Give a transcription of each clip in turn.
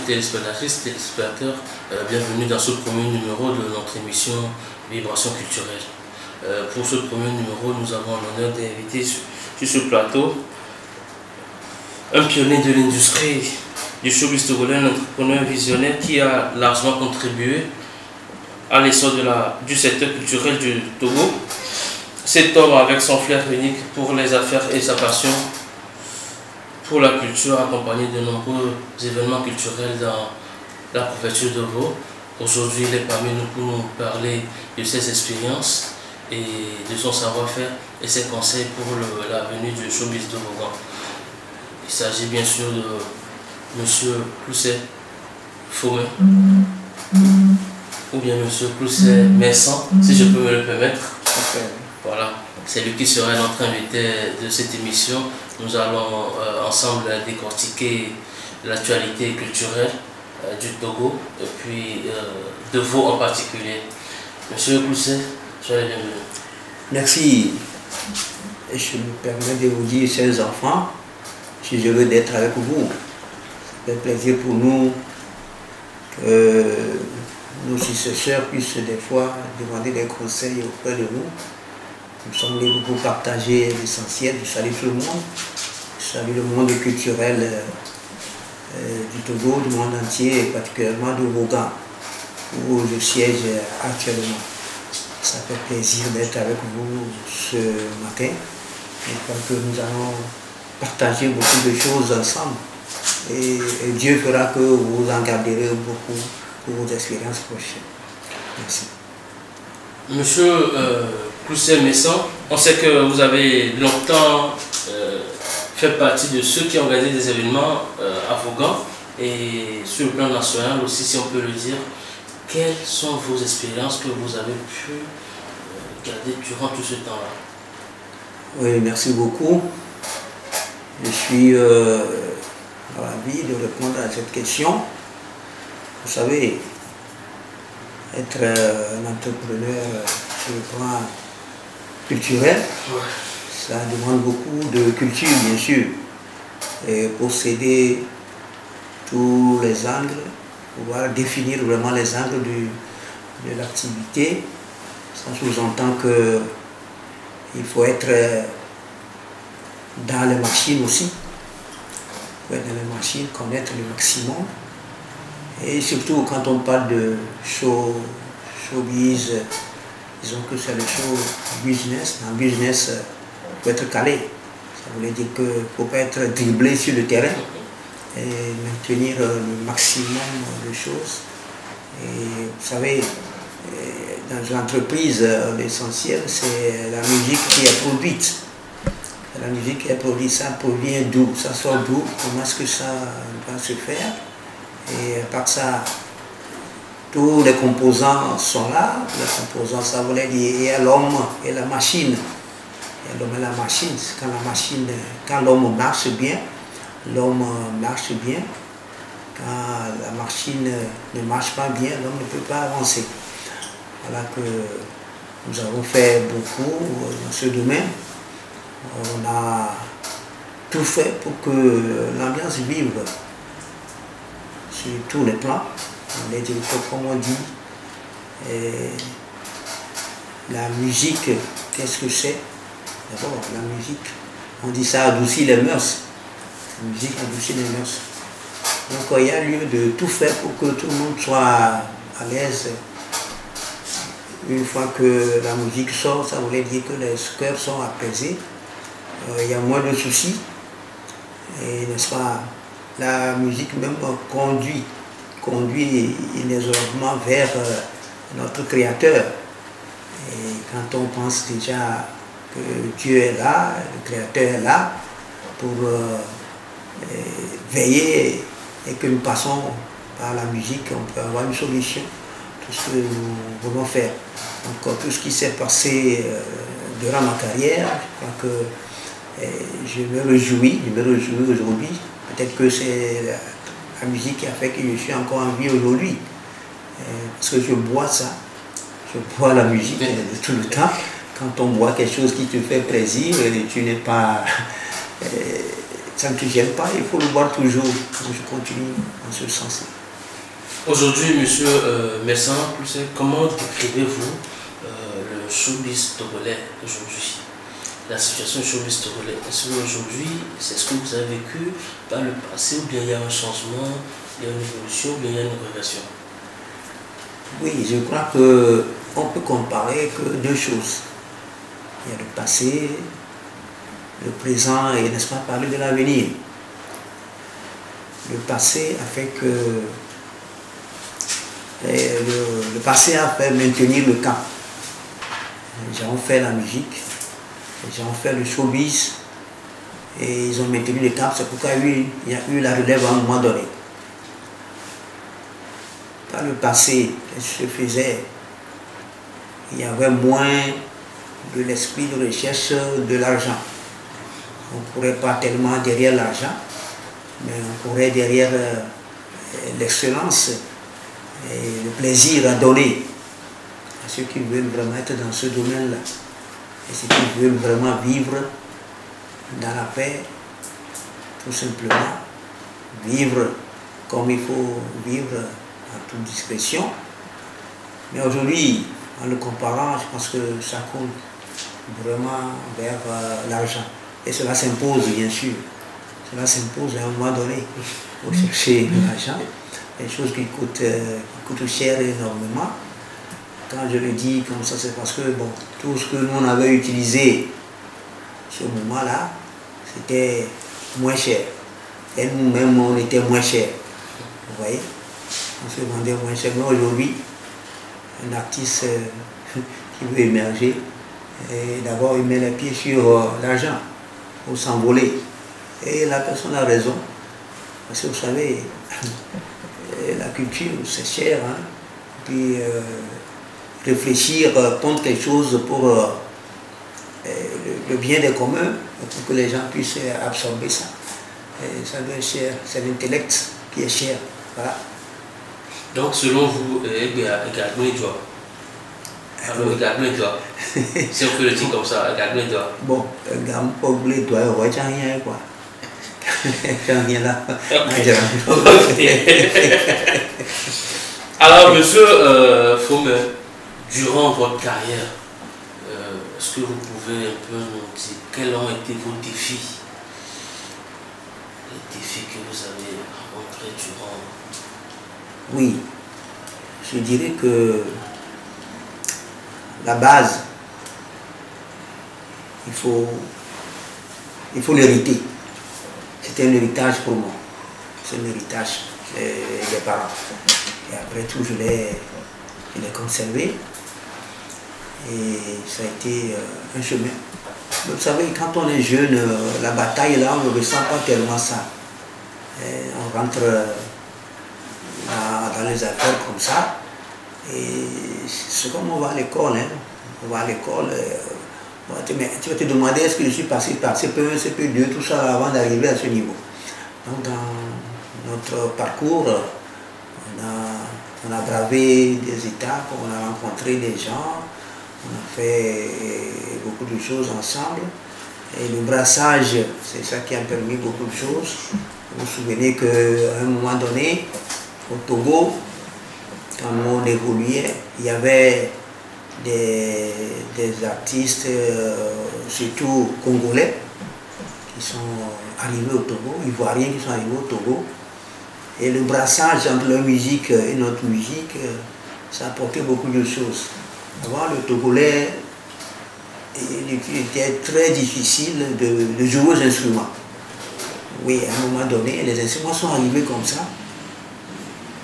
téléspectatrices, téléspectateurs, bienvenue dans ce premier numéro de notre émission Vibration culturelle. Pour ce premier numéro, nous avons l'honneur d'inviter sur ce plateau un pionnier de l'industrie du showbiz togolais, un entrepreneur visionnaire qui a largement contribué à l'essor du secteur culturel du Togo. Cet homme, avec son flair unique pour les affaires et sa passion pour la culture, accompagné de nombreux événements culturels dans la préfecture de Vaud. Aujourd'hui, il est parmi nous pour nous parler de ses expériences et de son savoir-faire et ses conseils pour l'avenir du showbiz de Vaud. Il s'agit bien sûr de M. Clousset Fomé, ou bien M. Clousset Messan, si je peux me le permettre. Voilà, c'est lui qui sera notre invité de cette émission. Nous allons ensemble décortiquer l'actualité culturelle du Togo et puis de Vaud en particulier. Monsieur Clousset, soyez bienvenu. Merci. Je me permets de vous dire, chers enfants, je suis heureux d'être avec vous. C'est un plaisir pour nous que nos successeurs puissent des fois demander des conseils auprès de nous. Nous sommes libres pour partager l'essentiel. Je salue tout le monde. Je salue le monde culturel du Togo, du monde entier, et particulièrement de Vaughan, où je siège actuellement. Ça fait plaisir d'être avec vous ce matin. Je crois que nous allons partager beaucoup de choses ensemble. Et Dieu fera que vous en garderez beaucoup pour vos expériences prochaines. Merci. Monsieur Clousset Messan, on sait que vous avez longtemps fait partie de ceux qui ont organisé des événements à Vaughan et sur le plan national aussi, si on peut le dire. Quelles sont vos expériences que vous avez pu garder durant tout ce temps-là? Oui, merci beaucoup. Je suis ravi de répondre à cette question. Vous savez, être un entrepreneur sur le plan culturel, ça demande beaucoup de culture, bien sûr, et posséder tous les angles, pouvoir définir vraiment les angles de l'activité. Ça sous-entend qu'il faut être dans les machines aussi, il faut être dans les machines, connaître le maximum. Et surtout quand on parle de showbiz, disons que c'est le show business. Dans le business, il faut être calé. Ça voulait dire qu'il ne faut pas être dribblé sur le terrain et maintenir le maximum de choses. Et vous savez, dans une entreprise, l'essentiel, c'est la musique qui est produite. La musique qui est produite, ça provient d'où? Ça sort d'où? Comment est-ce que ça va se faire? Et par ça, tous les composants sont là. Les composants, ça voulait dire il y a l'homme et la machine. Il y a l'homme et la machine. Quand l'homme marche bien, l'homme marche bien. Quand la machine ne marche pas bien, l'homme ne peut pas avancer. Voilà que nous avons fait beaucoup dans ce domaine. On a tout fait pour que l'ambiance vive sur tous les plans. On est dit, comme on dit, la musique, qu'est-ce que c'est? D'abord, la musique, on dit ça adoucit les mœurs. La musique adoucit les mœurs. Donc il y a lieu de tout faire pour que tout le monde soit à l'aise. Une fois que la musique sort, ça voulait dire que les cœurs sont apaisés. Il y a moins de soucis. Et n'est-ce pas, la musique même conduit inexorablement vers notre Créateur. Et quand on pense déjà que Dieu est là, le Créateur est là, pour veiller et que nous passons par la musique, on peut avoir une solution, tout ce que nous voulons faire. Donc tout ce qui s'est passé durant ma carrière, je crois que je me réjouis aujourd'hui. Peut-être que c'est la musique qui a fait que je suis encore en vie aujourd'hui. Parce que je bois ça, je bois la musique tout le temps. Quand on boit quelque chose qui te fait plaisir, tu n'es pas ça ne te gêne pas, il faut le voir toujours. Donc je continue dans ce sens-là. Aujourd'hui, monsieur Messan, comment décrivez-vous le showbiz togolais aujourd'hui? La situation du showbiz togolais, est-ce qu'aujourd'hui, c'est ce que vous avez vécu par le passé, ou bien il y a un changement, il y a une évolution, ou bien il y a une régression? Oui, je crois qu'on peut comparer que deux choses. Il y a le passé, le présent et, n'est-ce pas, parler de l'avenir. Le passé a fait que le passé a fait maintenir le cap. Les gens ont fait la musique, les gens ont fait le showbiz et ils ont maintenu le cap. C'est pourquoi il y a eu la relève à un moment donné. Dans le passé, qu'est-ce que se faisait? Il y avait moins de l'esprit de recherche de l'argent. On ne courait pas tellement derrière l'argent, mais on courait derrière l'excellence et le plaisir à donner à ceux qui veulent vraiment être dans ce domaine-là. Et ceux qui veulent vraiment vivre dans la paix, tout simplement, vivre comme il faut vivre à toute discrétion. Mais aujourd'hui, en le comparant, je pense que ça coule vraiment vers l'argent. Et cela s'impose, bien sûr. Cela s'impose à un moment donné. Il faut chercher l'argent. Des choses qui coûtent cher énormément. Quand je le dis comme ça, c'est parce que bon, tout ce que nous on avait utilisé ce moment-là, c'était moins cher. Et nous-mêmes, on était moins cher. Vous voyez? On se vendait moins cher. Mais aujourd'hui, un artiste qui veut émerger, d'abord il met les pieds sur l'argent pour s'envoler. Et la personne a raison. Parce que vous savez, la culture, c'est cher. Hein? Puis réfléchir, prendre quelque chose pour le bien des communs, pour que les gens puissent absorber ça. Et ça doit être cher. C'est l'intellect qui est cher. Voilà. Donc, selon vous, également il doit. Alors, également il doit. Si on peut le dire comme ça, également il doit. Bon, également il doit, on va rien quoi. Rien là. Alors, monsieur Fome, durant votre carrière, est-ce que vous pouvez un peu nous dire quels ont été vos défis? Les défis que vous avez rencontrés durant... Oui, je dirais que la base, il faut l'hériter. C'est un héritage pour moi. C'est un héritage des parents. Et après tout, je l'ai conservé. Et ça a été un chemin. Vous savez, quand on est jeune, la bataille là, on ne ressent pas tellement ça. Et on rentre dans les affaires comme ça. Et c'est comme on va à l'école. Hein. On va à l'école. Mais tu vas te demander est-ce que je suis passé par CP1, CP2, tout ça avant d'arriver à ce niveau. Donc dans notre parcours, on a bravé des étapes, on a rencontré des gens, on a fait beaucoup de choses ensemble. Et le brassage, c'est ça qui a permis beaucoup de choses. Vous vous souvenez qu'à un moment donné, au Togo, quand on évoluait, il y avait des artistes, surtout congolais, qui sont arrivés au Togo, ivoiriens qui sont arrivés au Togo. Et le brassage entre leur musique et notre musique, ça apportait beaucoup de choses. Avant, le Togolais, il était très difficile de jouer aux instruments. Oui, à un moment donné, les instruments sont arrivés comme ça.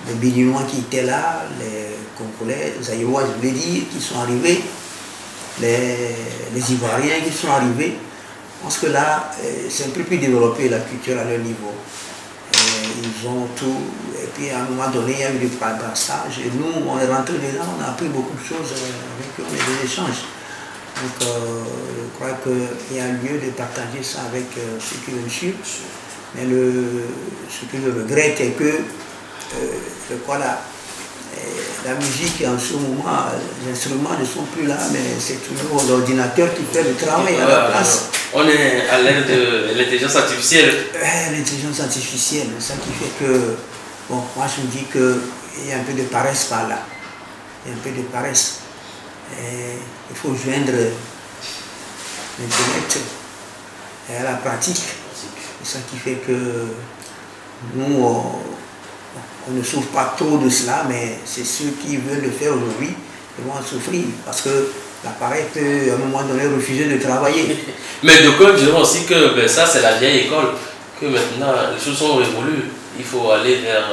Les Béninois qui étaient là, les Congolais, les Aïois, je voulais dire, qui sont arrivés, les Ivoiriens qui sont arrivés. Parce que là, c'est un peu plus développé la culture à leur niveau. Ils ont tout, et puis à un moment donné, il y a eu des brassage, et nous, on est rentré dedans, on a appris beaucoup de choses avec eux, on a des échanges. Donc, je crois qu'il y a lieu de partager ça avec ceux qui veulent suivre. Mais ce que je regrette est que, je crois là, la musique en ce moment, les instruments ne sont plus là, mais c'est toujours l'ordinateur qui fait le travail à la place. On est à l'ère de l'intelligence artificielle. L'intelligence artificielle, c'est ça qui fait que, bon, moi je me dis qu'il y a un peu de paresse par là. Il y a un peu de paresse. Et il faut joindre l'intellect à la pratique. C'est ça qui fait que nous, on ne souffre pas trop de cela, mais c'est ceux qui veulent le faire aujourd'hui qui vont en souffrir. Parce que l'appareil peut à un moment donné refuser de travailler. Mais d'aucuns diront aussi que ça c'est la vieille école, que maintenant les choses sont évoluées. Il faut aller vers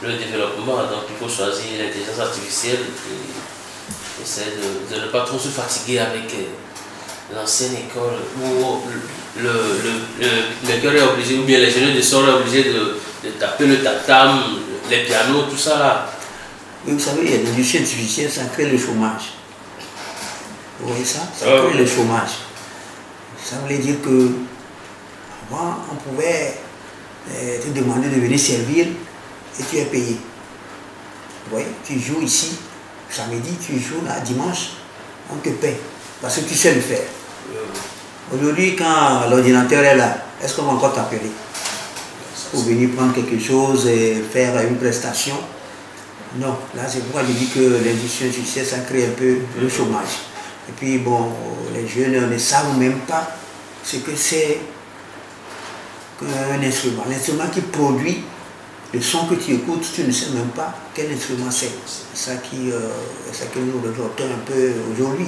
le développement, donc il faut choisir l'intelligence artificielle et essayer de ne pas trop se fatiguer avec l'ancienne école où l'école est obligé, ou bien l'ingénieur de son est obligé de taper le tam-tam, les pianos, tout ça là. Vous savez, l'intelligence artificielle, ça crée le chômage. Vous voyez ça? Ça crée le chômage. Ça voulait dire que avant, on pouvait te demander de venir servir et tu es payé. Vous voyez, tu joues ici, samedi, tu joues là, dimanche, on te paye parce que tu sais le faire. Aujourd'hui, quand l'ordinateur est là, est-ce qu'on va encore t'appeler pour venir prendre quelque chose et faire une prestation? Non, là c'est pourquoi je dis que l'intelligence artificielle, ça crée un peu le chômage. Et puis bon, les jeunes ne savent même pas ce que c'est qu'un instrument. L'instrument qui produit le son que tu écoutes, tu ne sais même pas quel instrument c'est. C'est ça que nous regrettons un peu aujourd'hui.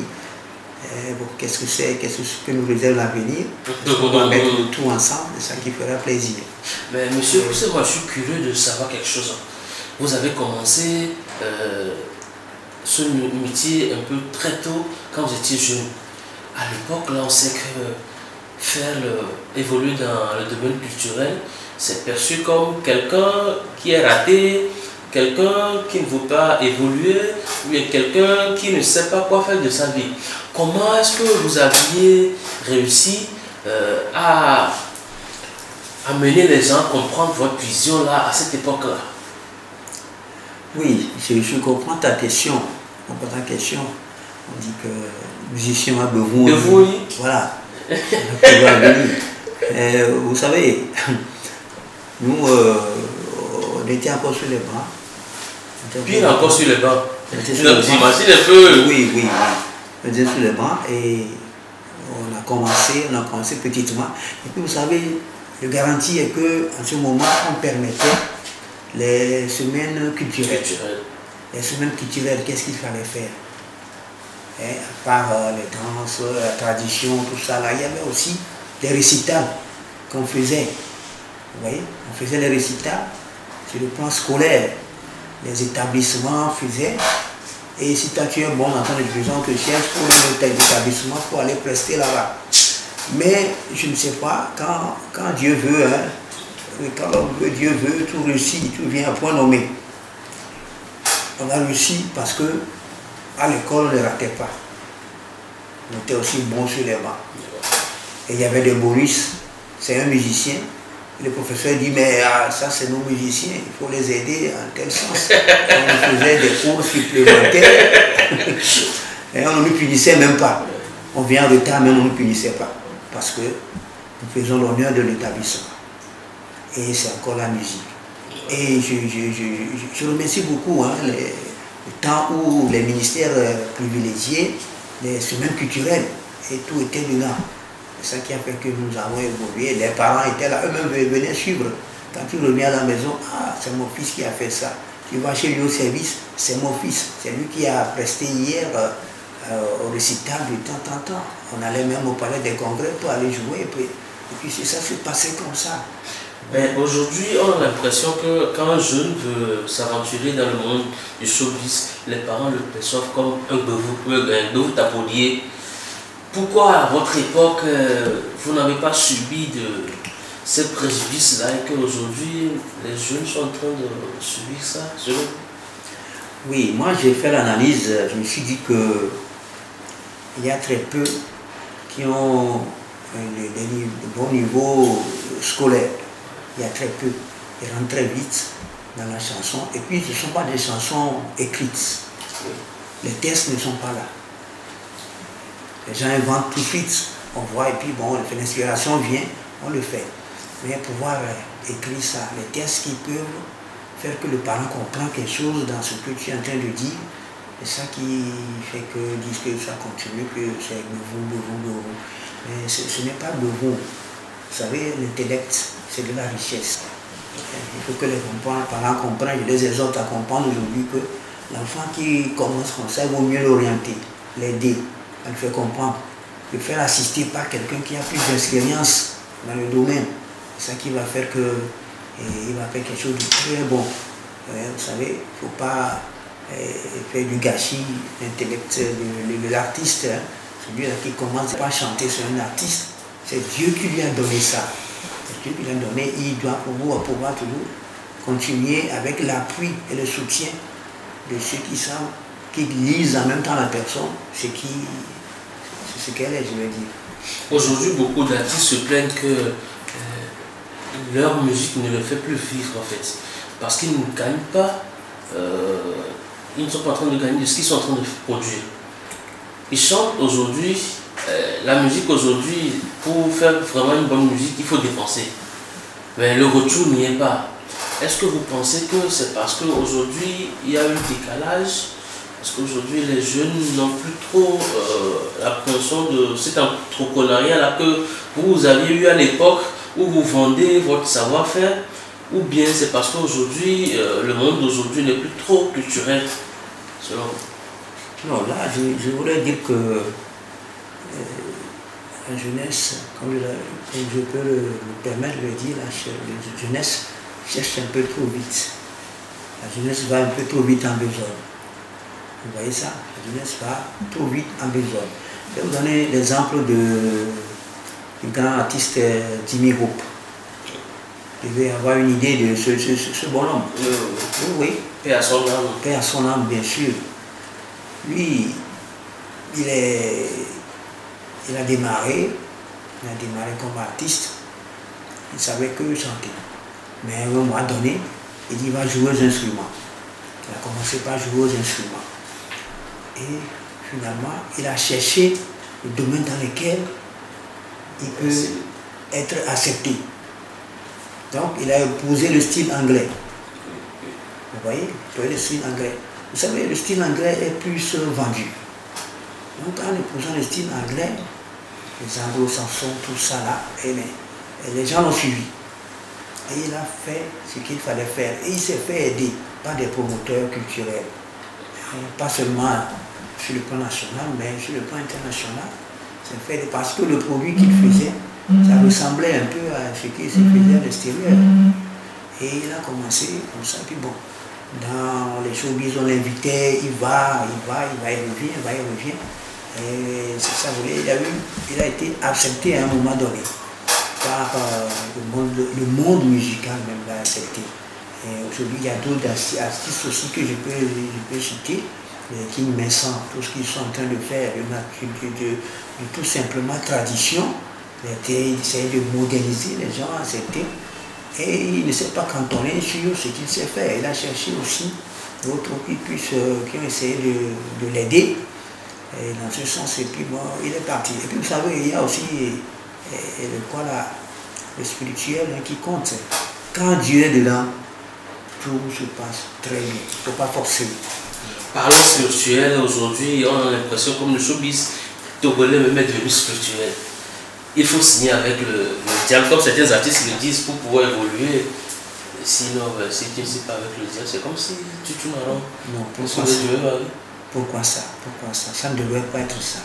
Bon, qu'est-ce que c'est, qu'est-ce que nous réserve l'avenir? On va mettre le tout ensemble, c'est ça qui fera plaisir. Mais monsieur, vous savez, moi je suis curieux de savoir quelque chose. Vous avez commencé ce métier un peu très tôt quand vous étiez jeune. À l'époque, là, on sait que évoluer dans le domaine culturel, c'est perçu comme quelqu'un qui est raté, quelqu'un qui ne veut pas évoluer, ou bien quelqu'un qui ne sait pas quoi faire de sa vie. Comment est-ce que vous aviez réussi à mener les gens à comprendre votre vision là, à cette époque-là? Oui, je comprends ta question. On dit que le musicien a besoin de vous. Voilà. Vous savez, nous, on était encore sur les bancs. Puis encore sur les bancs. J'imagine un peu. Oui. On était sur les bancs et on a commencé petitement. Et puis vous savez, le garantie est qu'en ce moment, on permettait les semaines culturelles. Les semaines culturelles, qu'est-ce qu'il fallait faire? À part les danses, la tradition, tout ça, là, il y avait aussi des récitals qu'on faisait. Vous voyez, on faisait les récitals sur le plan scolaire. Les établissements faisaient. Et si toi tu es bon dans ton éducation, on te cherche pour un établissement pour aller prester là-bas. Mais je ne sais pas, quand Dieu veut, quand Dieu veut, tout réussit, tout vient à point nommé. On a réussi parce que à l'école, on ne ratait pas. On était aussi bons sur les bancs. Et il y avait des Boris, c'est un musicien. Le professeur dit, mais ça c'est nos musiciens, il faut les aider en tel sens. On faisait des cours supplémentaires et on ne nous punissait même pas. On vient en retard, mais on ne nous punissait pas. Parce que nous faisons l'honneur de l'établissement. Et c'est encore la musique. Et je remercie beaucoup le temps où les ministères privilégiaient les semaines culturelles et tout était dedans. C'est ça qui a fait que nous avons évolué. Les parents étaient là, eux-mêmes venaient suivre. Quand tu reviens à la maison, c'est mon fils qui a fait ça. Tu vas chez lui au service, c'est mon fils. C'est lui qui a presté hier au récital de temps en temps. On allait même au palais des congrès pour aller jouer. Et puis ça se passait comme ça. Mais aujourd'hui, on a l'impression que quand un jeune veut s'aventurer dans le monde du showbiz, les parents le perçoivent comme un beau tapaudier. Pourquoi à votre époque, vous n'avez pas subi de ces préjudices-là et qu'aujourd'hui, les jeunes sont en train de subir ça? Oui, moi j'ai fait l'analyse, je me suis dit que il y a très peu qui ont de bons niveaux scolaires. Il y a très peu. Ils rentrent très vite dans la chanson. Et puis ce ne sont pas des chansons écrites. Les textes ne sont pas là. Les gens inventent tout de suite. On voit et puis bon, l'inspiration vient, on le fait. Mais pouvoir écrire ça, les textes qui peuvent faire que le parent comprend quelque chose dans ce que tu es en train de dire, c'est ça qui fait que disent que ça continue, que c'est beau. Mais ce n'est pas beau. Vous savez, l'intellect, c'est de la richesse. Il faut que les parents comprennent, je les exhorte à comprendre aujourd'hui que l'enfant qui commence comme ça, il vaut mieux l'orienter, l'aider, à le faire comprendre, le faire assister par quelqu'un qui a plus d'expérience dans le domaine. C'est ça qui va faire que il va faire quelque chose de très bon. Vous savez, il ne faut pas faire du gâchis intellectuel de l'artiste. Hein. Celui-là qui commence pas à chanter sur un artiste, c'est Dieu qui lui a donné ça. C'est Dieu qui lui a donné, il doit pouvoir toujours continuer avec l'appui et le soutien de ceux qui savent, qui lisent en même temps la personne, c'est ce qu'elle est, je veux dire. Aujourd'hui, beaucoup d'artistes se plaignent que leur musique ne le fait plus vivre en fait, parce qu'ils ne gagnent pas, ils ne sont pas en train de gagner de ce qu'ils sont en train de produire. Ils chantent aujourd'hui, la musique aujourd'hui, pour faire vraiment une bonne musique, il faut dépenser. Mais le retour n'y est pas. Est-ce que vous pensez que c'est parce qu'aujourd'hui il y a eu décalage? Parce qu'aujourd'hui les jeunes n'ont plus trop l'appréhension de cet entrepreneuriat là que vous aviez eu à l'époque où vous vendez votre savoir-faire, ou bien c'est parce qu'aujourd'hui le monde d'aujourd'hui n'est plus trop culturel selon vous? Non, là je voudrais dire que la jeunesse, comme je peux le permettre de le dire, la jeunesse cherche un peu trop vite. La jeunesse va un peu trop vite en besogne. Vous voyez ça? La jeunesse va trop vite en besogne. Je vais vous donner l'exemple du grand artiste Jimmy Hope. Je vais avoir une idée de ce bonhomme. Oui. Paix à son âme. Paix à son âme, bien sûr. Lui, il a démarré comme artiste. Il savait que chanter. Mais à un moment donné, il dit qu'il va jouer aux instruments. Il a commencé par jouer aux instruments. Et finalement, il a cherché le domaine dans lequel il peut être accepté. Donc, il a épousé le style anglais. Vous voyez, le style anglais. Vous savez, le style anglais est plus vendu. Donc, en épousant le style anglais, les anglo-saxons, tout ça là, et les gens l'ont suivi. Et il a fait ce qu'il fallait faire. Et il s'est fait aider par des promoteurs culturels. Pas seulement sur le plan national, mais sur le plan international. C'est fait parce que le produit qu'il faisait, ça ressemblait un peu à ce qui se faisait à l'extérieur. Et il a commencé comme ça. Puis bon, dans les showbiz, on l'invitait, il va, il revient. Et c'est ça, vous voyez, il a été accepté à un moment donné par le monde musical même l'a accepté. Aujourd'hui, il y a d'autres artistes aussi que je peux citer, King Vincent, tout ce qu'ils sont en train de faire, de tout simplement tradition, il essaie de moderniser, les gens acceptés, et il ne s'est pas cantonné sur ce qu'il sait faire. Il a cherché aussi d'autres qui ont essayé de l'aider, et dans ce sens, et puis bon, il est parti. Et puis vous savez, il y a aussi le spirituel qui compte. Quand Dieu est dedans, tout se passe très bien. Il ne faut pas forcer. Parlons spirituel, aujourd'hui, on a l'impression comme le showbiz togolais même est devenu spirituel. Il faut signer avec le diable, comme certains artistes le disent, pour pouvoir évoluer. Sinon, si tu ne signes pas avec le diable, c'est comme si tu tournes en rond. Non, pourquoi ça? Ça ne devrait pas être ça.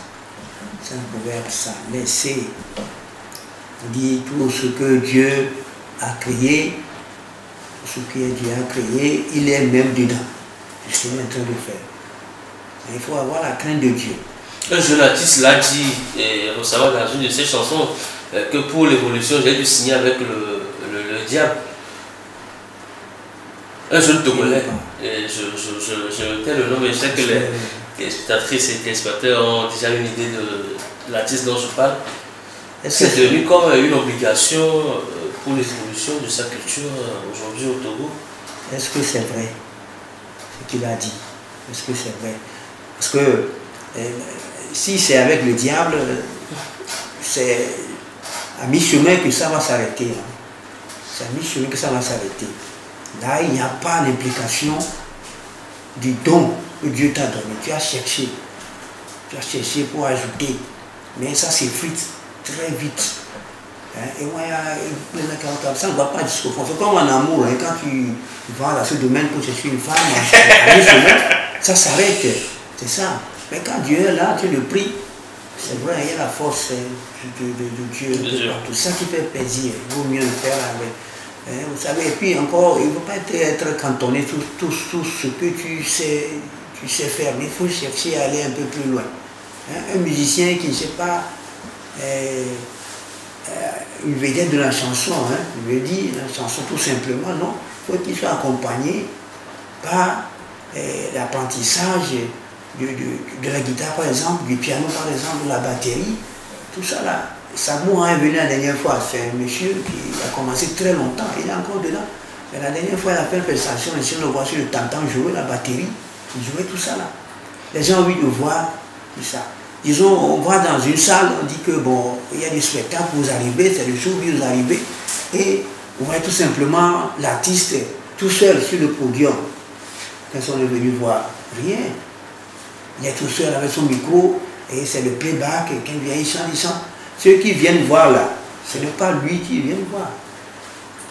Ça ne pouvait être ça. Laissez, on dit tout ce que Dieu a créé, ce que Dieu a créé, il est même dedans. C'est ce qu'il est en train de faire. Et il faut avoir la crainte de Dieu. Un jeune artiste l'a dit, récemment dans une de ses chansons, que pour l'évolution, j'ai dû signer avec le diable. Un jeune Togolais. Je tais le nom, mais je sais que les spectatrices et les spectateurs ont déjà une idée de l'artiste dont je parle. C'est devenu comme une obligation pour l'évolution de sa culture aujourd'hui au Togo. est-ce que c'est vrai ce qu'il a dit? Est-ce que c'est vrai? Parce que si c'est avec le diable, c'est à mi-chemin que ça va s'arrêter. Hein. C'est à mi-chemin que ça va s'arrêter. Là, il n'y a pas l'implication du don que Dieu t'a donné. Tu as cherché. Tu as cherché pour ajouter. Mais ça s'effrite très vite. Hein? Et moi, ça ne va pas jusqu'au fond. C'est comme en amour. Hein? Quand tu vas dans ce domaine pour chercher une femme, à mi-chemin, ça s'arrête. C'est ça. Mais quand Dieu est là, tu le pries. C'est vrai, il y a la force de Dieu. Tout ça qui fait plaisir. Il vaut mieux le faire avec. Hein, vous savez, et puis encore, il ne faut pas être cantonné sur tout ce que tu sais faire. Mais il faut chercher à aller un peu plus loin. Hein, un musicien qui ne sait pas une vedette de la chanson, hein, je veux dire, la chanson tout simplement, non. Il faut qu'il soit accompagné par l'apprentissage de la guitare par exemple, du piano par exemple, de la batterie, tout ça là. Samou est venu la dernière fois, c'est un monsieur qui a commencé très longtemps, il est encore dedans. Mais la dernière fois, il a fait une prestation, ici on le voit sur le tam-tam jouer la batterie, il jouait tout ça là. Les gens ont envie de voir tout ça. Disons, on va dans une salle, on dit que bon, il y a des spectacles, vous arrivez, c'est le show, vous arrivez, et vous voyez tout simplement l'artiste tout seul sur le podium. Quand on est venu voir, rien. Il est tout seul avec son micro, et c'est le playback, et quand il vient, il chante. Ceux qui viennent voir là, ce n'est pas lui qui vient voir.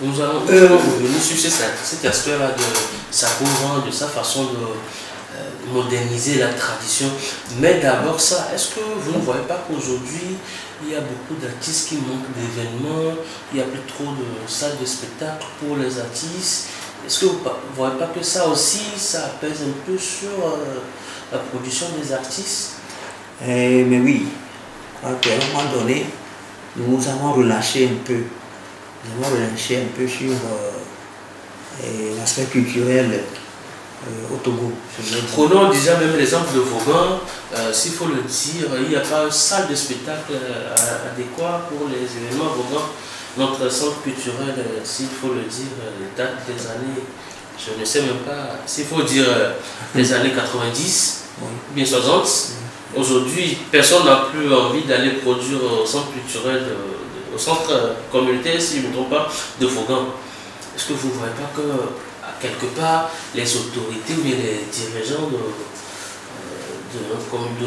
Nous allons revenir sur cet aspect-là de sa courante, de sa façon de moderniser la tradition. Mais d'abord ça, est-ce que vous ne voyez pas qu'aujourd'hui, il y a beaucoup d'artistes qui manquent d'événements, il n'y a plus trop de salles de spectacle pour les artistes? Est-ce que vous ne voyez pas que ça aussi, ça pèse un peu sur la production des artistes? Mais oui. À un moment donné, nous avons relâché un peu. Nous avons relâché un peu sur l'aspect culturel au Togo. Prenons déjà même l'exemple de Vaughan. S'il faut le dire, il n'y a pas une salle de spectacle adéquate pour les événements. Vaughan, notre centre culturel, s'il faut le dire, date des années, je ne sais même pas, s'il faut dire des années 90, bien 60. Aujourd'hui, personne n'a plus envie d'aller produire au centre culturel, au centre communautaire, si je ne me trompe pas, de Vaughan. Est-ce que vous ne voyez pas que, quelque part, les autorités ou bien les dirigeants de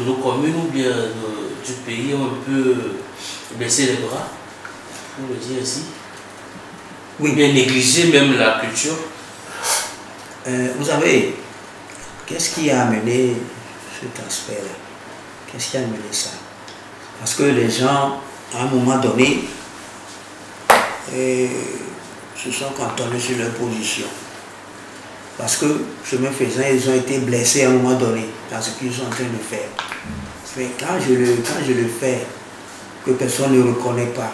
nos communes ou bien du pays ont un peu baissé les bras, pour le dire ainsi? Oui. Bien négliger même la culture? Vous savez, qu'est-ce qui a amené cet aspect-là? Qu'est-ce qui a amené ça? Parce que les gens, à un moment donné, se sont cantonnés sur leur position. Parce que, chemin faisant, ils ont été blessés à un moment donné dans ce qu'ils sont en train de faire. Mais quand je le fais, que personne ne reconnaît pas,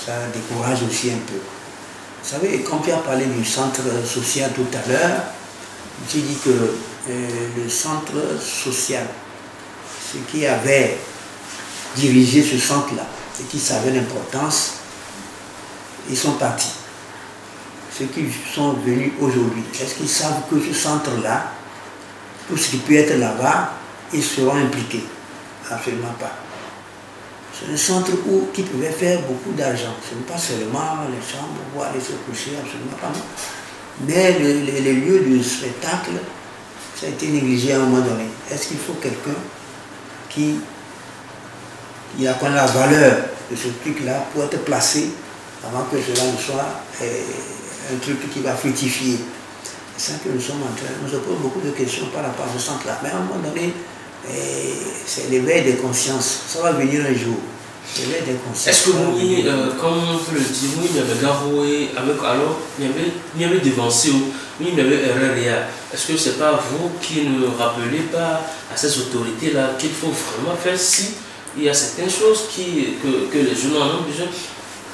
ça décourage aussi un peu. Vous savez, quand tu as parlé du centre social tout à l'heure, j'ai dit que le centre social, ceux qui avaient dirigé ce centre-là et qui savaient l'importance, ils sont partis. Ceux qui sont venus aujourd'hui, est-ce qu'ils savent que ce centre-là, tout ce qui peut être là-bas, ils seront impliqués? Absolument pas. C'est un centre qui pouvait faire beaucoup d'argent. Ce n'est pas seulement les chambres, voir aller se coucher, absolument pas. Non. Mais les lieux de spectacle, ça a été négligé à un moment donné. Est-ce qu'il faut quelqu'un qui apprend la valeur de ce truc-là pour être placé avant que cela ne soit un truc qui va fructifier? C'est ça que nous sommes en train. On se pose beaucoup de questions par rapport à ce centre-là. Mais à un moment donné, c'est l'éveil des consciences. Ça va venir un jour. L'éveil des consciences. Est-ce que vous, comme vous le dites, oui, il y avait Garoué, alors, il y avait devancé, oui, il y avait erreur. Est-ce que ce n'est pas vous qui ne rappelez pas à ces autorités-là qu'il faut vraiment faire si il y a certaines choses que les jeunes en ont besoin?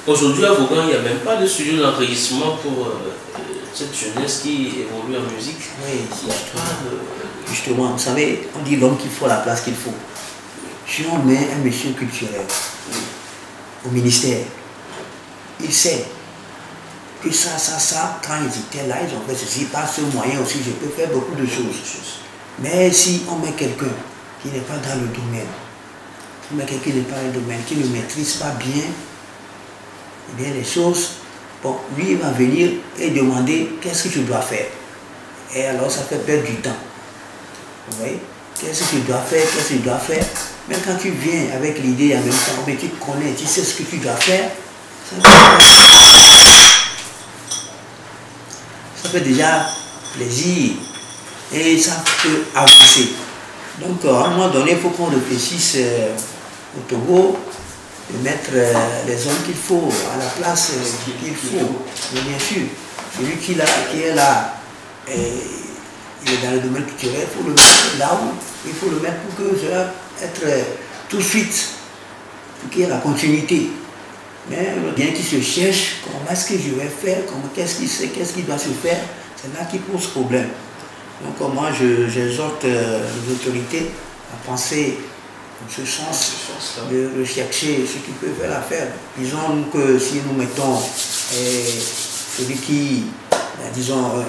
Aujourd'hui, à Vaughan, il n'y a même pas de studio d'enregistrement pour cette jeunesse qui évolue en musique. Oui, justement, vous savez, on dit l'homme qu'il faut la place qu'il faut. Si on met un monsieur culturel au ministère, il sait que ça, quand ils étaient là, ils ont fait ceci, par ce moyen aussi, je peux faire beaucoup de choses. Mais si on met quelqu'un qui n'est pas dans le domaine, qui n'est pas dans le domaine, qui ne maîtrise pas bien, eh bien les choses, bon, lui il va venir et demander qu'est-ce que je dois faire. Et alors ça fait perdre du temps. Vous voyez? Qu'est-ce que tu dois faire, qu'est-ce que tu dois faire. Même quand tu viens avec l'idée en même temps, mais tu connais, tu sais ce que tu dois faire, ça fait déjà plaisir et ça peut avancer. Donc à un moment donné, il faut qu'on réfléchisse au Togo, de mettre les hommes qu'il faut à la place qu'il faut. Mais bien sûr, celui qui est là, il est dans le domaine culturel, il faut le mettre là où il faut le mettre pour que ça être tout de suite, pour qu'il y ait la continuité. Mais bien qui se cherche, comment est-ce que je vais faire, qu'est-ce qui doit se faire, c'est là qui pose problème. Donc moi j'exhorte les autorités à penser en ce sens, de rechercher ce qui peut faire l'affaire. Disons que si nous mettons celui qui, disons,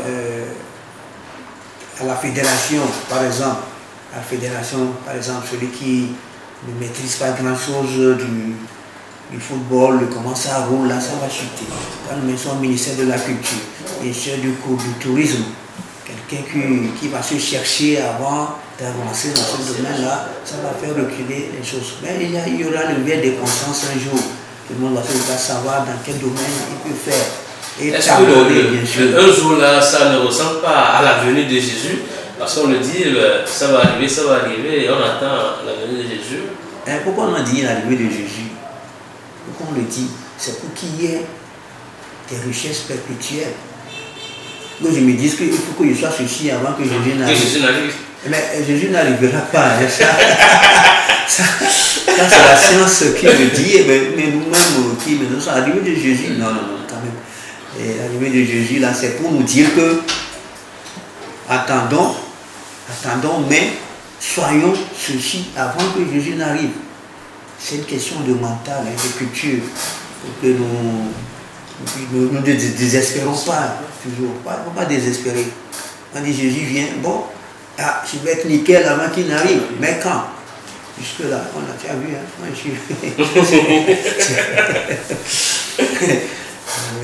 à la fédération, par exemple, celui qui ne maîtrise pas grand-chose du football, comment ça roule, là, ça va chuter. Quand nous mettons au ministère de la Culture, ministère du tourisme, quelqu'un qui va se chercher avant d'avancer dans ce domaine-là, ça va faire reculer les choses. Mais il y aura le lien de conscience un jour. Tout le monde va savoir dans quel domaine il peut faire. Est-ce que un jour là, ça ne ressemble pas à la venue de Jésus? Parce qu'on le dit, ça va arriver, et on attend la venue de Jésus. Pourquoi on a dit l'arrivée de Jésus? Pourquoi on le dit? C'est pour qu'il y ait des richesses perpétuelles. Donc je me dis qu'il faut que je sois ceci avant que Jésus n'arrive. Mais Jésus n'arrivera pas. Hein, ça c'est la science qui me dit, mais nous-mêmes qui me disons l'arrivée de Jésus. Non, quand même. L'arrivée de Jésus, là, c'est pour nous dire que attendons, mais soyons ceci avant que Jésus n'arrive. C'est une question de mental, de culture, pour que nous ne désespérons pas, toujours. Il ne faut pas désespérer. On dit Jésus vient, bon, je vais être nickel avant qu'il n'arrive, mais quand? Jusque-là, on a déjà vu, hein?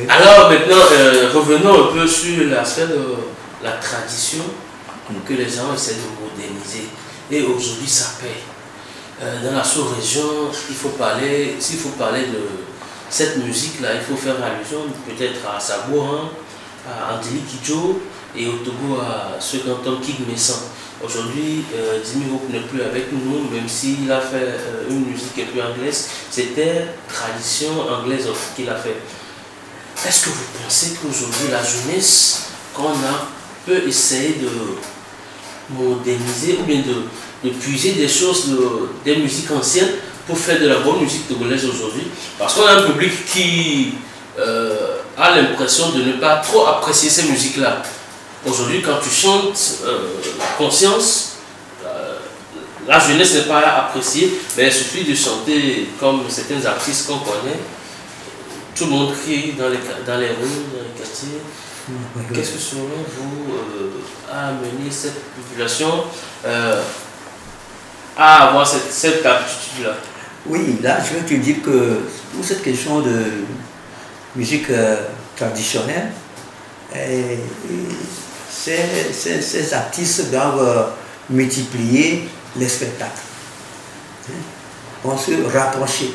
Alors maintenant, revenons un peu sur l'aspect de la tradition que les gens essaient de moderniser. Et aujourd'hui, ça paye. Dans la sous-région, s'il faut parler de cette musique-là, il faut faire allusion peut-être à Sabourin, à Andili Kidjo et au Togo à ce canton Kig Messan. Aujourd'hui, Dimi Hope n'est plus avec nous, même s'il a fait une musique un peu anglaise. C'était tradition anglaise qu'il a fait. Est-ce que vous pensez qu'aujourd'hui, la jeunesse peut essayer de moderniser ou bien de puiser des choses, des musiques anciennes pour faire de la bonne musique togolaise aujourd'hui? Parce qu'on a un public qui a l'impression de ne pas trop apprécier ces musiques-là. Aujourd'hui, quand tu chantes Conscience, la jeunesse n'est pas appréciée, mais il suffit de chanter comme certains artistes qu'on connaît. Tout le monde crie dans les rues, dans les quartiers. Qu'est-ce que selon vous a amené cette population à avoir cette aptitude-là? Oui, là je vais te dire que pour cette question de musique traditionnelle, ces artistes doivent multiplier les spectacles. On se rapprocher.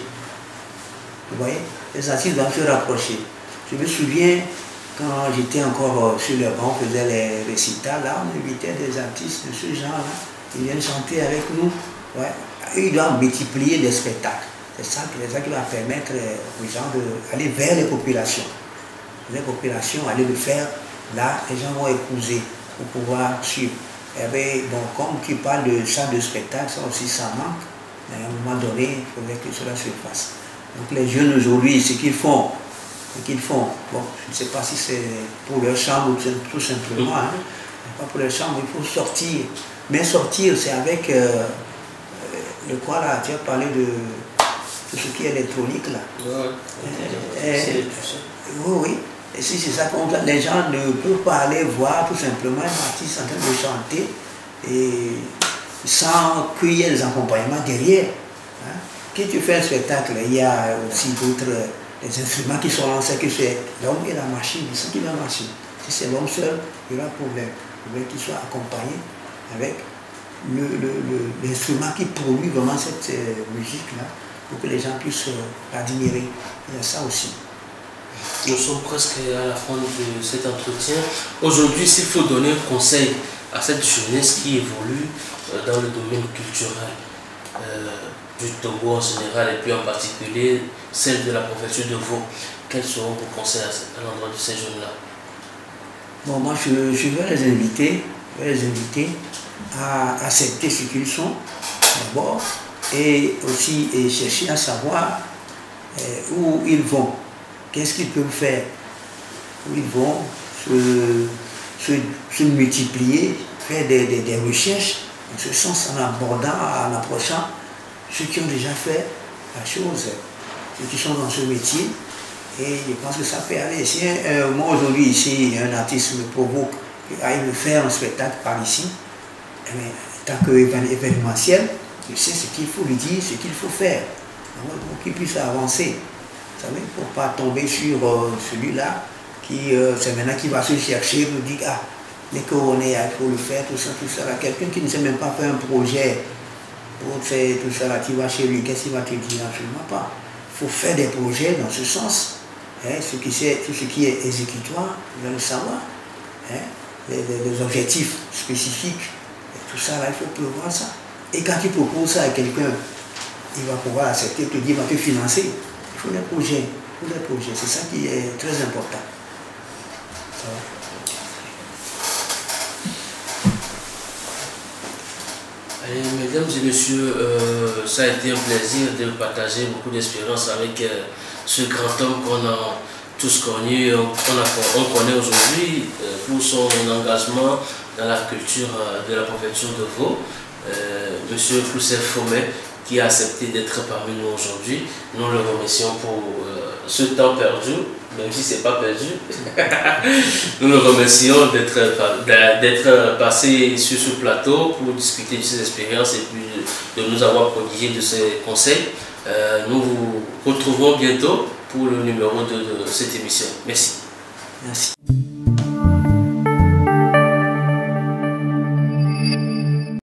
Vous voyez? Les artistes doivent se rapprocher. Je me souviens, quand j'étais encore sur le banc, on faisait les récitals, là, on invitait des artistes de ce genre-là, ils viennent chanter avec nous. Ouais. Ils doivent multiplier les spectacles. C'est ça qui va permettre aux gens d'aller vers les populations. Les populations, aller le faire, là, les gens vont épouser pour pouvoir suivre. Et bien, bon, comme tu parles de salle de spectacle, ça aussi, ça manque. Mais à un moment donné, il faudrait que cela se fasse. Donc les jeunes aujourd'hui, ce qu'ils font, bon, je ne sais pas si c'est pour leur chambre ou tout simplement, hein, pas pour leur chambre, il faut sortir. Mais sortir, c'est avec le quoi là, tu as parlé de tout ce qui est électronique là. Ouais, oui. Et si c'est ça qu'on les gens ne peuvent pas aller voir tout simplement un artiste en train de chanter et sans qu'il y ait des accompagnements derrière. Hein. Quand tu fais un spectacle, il y a aussi d'autres instruments qui sont lancés, que c'est l'homme et la machine, c'est qui la machine. Si c'est l'homme seul, il y aura problème. Il faudrait qu'il soit accompagné avec l'instrument qui produit vraiment cette musique-là, pour que les gens puissent l'admirer. Il y a ça aussi. Nous sommes presque à la fin de cet entretien. Aujourd'hui, s'il faut donner un conseil à cette jeunesse qui évolue dans le domaine culturel du Togo en général et puis en particulier celle de la préfecture de Vaud, quels seront vos conseils à l'endroit de ces jeunes-là? Bon, moi, je vais les inviter à accepter ce qu'ils sont d'abord et aussi chercher à savoir où ils vont. Qu'est-ce qu'ils peuvent faire? Où ils vont se multiplier, faire des recherches, en ce sens en abordant, en approchant ceux qui ont déjà fait la chose, ceux qui sont dans ce métier. Et je pense que ça peut aller. Si moi aujourd'hui ici, un artiste me provoque, aille me faire un spectacle par ici, eh bien, tant qu'événementiel, je sais ce qu'il faut lui dire, ce qu'il faut faire, pour qu'il puisse avancer. Vous savez, pour ne pas tomber sur celui-là qui, c'est maintenant qui va se chercher, nous dit, ah, dès qu'on est, il faut le faire, tout ça, là. Quelqu'un qui ne sait même pas faire un projet pour faire tout ça, là, qui va chez lui, qu'est-ce qu'il va te dire? Absolument pas. Il faut faire des projets dans ce sens. Hein, tout ce qui est exécutoire, vous allez le savoir. Hein, les objectifs spécifiques, et tout ça, là, il faut prévoir ça. Et quand tu proposes ça à quelqu'un, il va pouvoir accepter, te dire, il va te financer. Il faut des projets, c'est ça qui est très important. Ça va. Allez, mesdames et messieurs, ça a été un plaisir de partager beaucoup d'expériences avec ce grand homme qu'on a tous connu, on connaît aujourd'hui pour son engagement dans la culture de la préfecture de Vaud, monsieur Koussef Fomé, qui a accepté d'être parmi nous aujourd'hui. Nous le remercions pour ce temps perdu, même si ce n'est pas perdu. Nous le remercions d'être passé sur ce plateau pour discuter de ses expériences et puis de nous avoir prodigué de ses conseils. Nous vous retrouvons bientôt pour le numéro 2 de cette émission. Merci. Merci.